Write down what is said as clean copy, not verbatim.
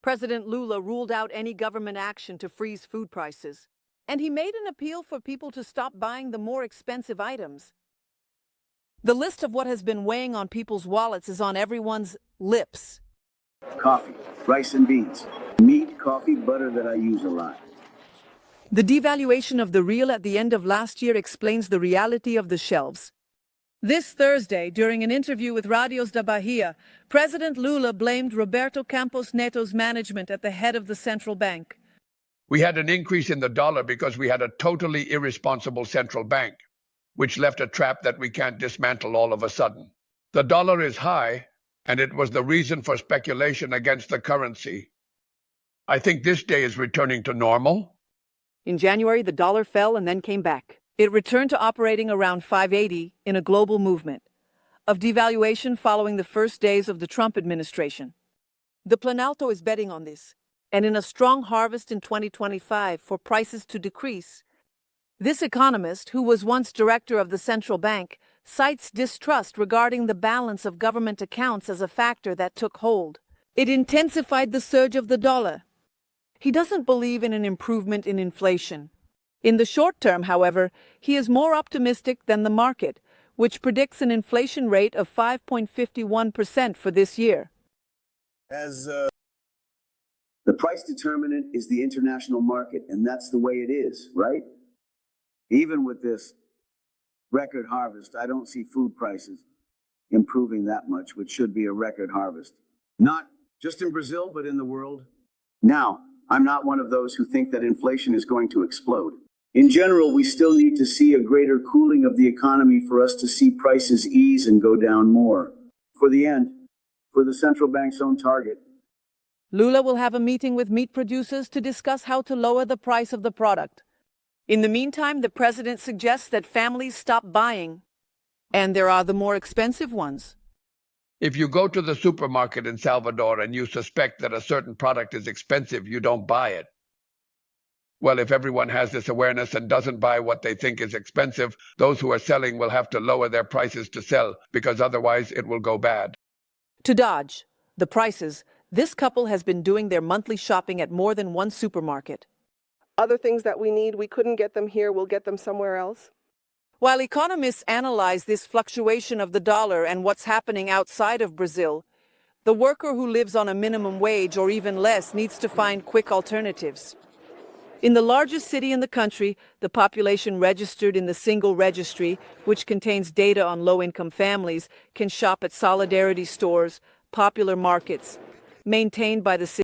President Lula ruled out any government action to freeze food prices, and he made an appeal for people to stop buying the more expensive items. The list of what has been weighing on people's wallets is on everyone's lips. Coffee, rice and beans, meat, coffee, butter that I use a lot. The devaluation of the real at the end of last year explains the reality of the shelves. This Thursday, during an interview with Radios da Bahia, President Lula blamed Roberto Campos Neto's management at the head of the central bank. We had an increase in the dollar because we had a totally irresponsible central bank, which left a trap that we can't dismantle all of a sudden. The dollar is high, and it was the reason for speculation against the currency. I think this day is returning to normal. In January, the dollar fell and then came back. It returned to operating around 580 in a global movement of devaluation following the first days of the Trump administration. The Planalto is betting on this, and in a strong harvest in 2025 for prices to decrease. This economist, who was once director of the central bank, cites distrust regarding the balance of government accounts as a factor that took hold. It intensified the surge of the dollar. He doesn't believe in an improvement in inflation. In the short term, however, he is more optimistic than the market, which predicts an inflation rate of 5.51% for this year. The price determinant is the international market, and that's the way it is, right? Even with this record harvest, I don't see food prices improving that much, which should be a record harvest. Not just in Brazil, but in the world. Now, I'm not one of those who think that inflation is going to explode. In general, we still need to see a greater cooling of the economy for us to see prices ease and go down more. For the end, for the central bank's own target. Lula will have a meeting with meat producers to discuss how to lower the price of the product. In the meantime, the president suggests that families stop buying, and there are the more expensive ones. If you go to the supermarket in Salvador and you suspect that a certain product is expensive, you don't buy it. Well, if everyone has this awareness and doesn't buy what they think is expensive, those who are selling will have to lower their prices to sell, because otherwise it will go bad. To dodge the prices, this couple has been doing their monthly shopping at more than one supermarket. Other things that we need, we couldn't get them here, we'll get them somewhere else. While economists analyze this fluctuation of the dollar and what's happening outside of Brazil, the worker who lives on a minimum wage or even less needs to find quick alternatives. In the largest city in the country, the population registered in the single registry, which contains data on low-income families, can shop at solidarity stores, popular markets, maintained by the city.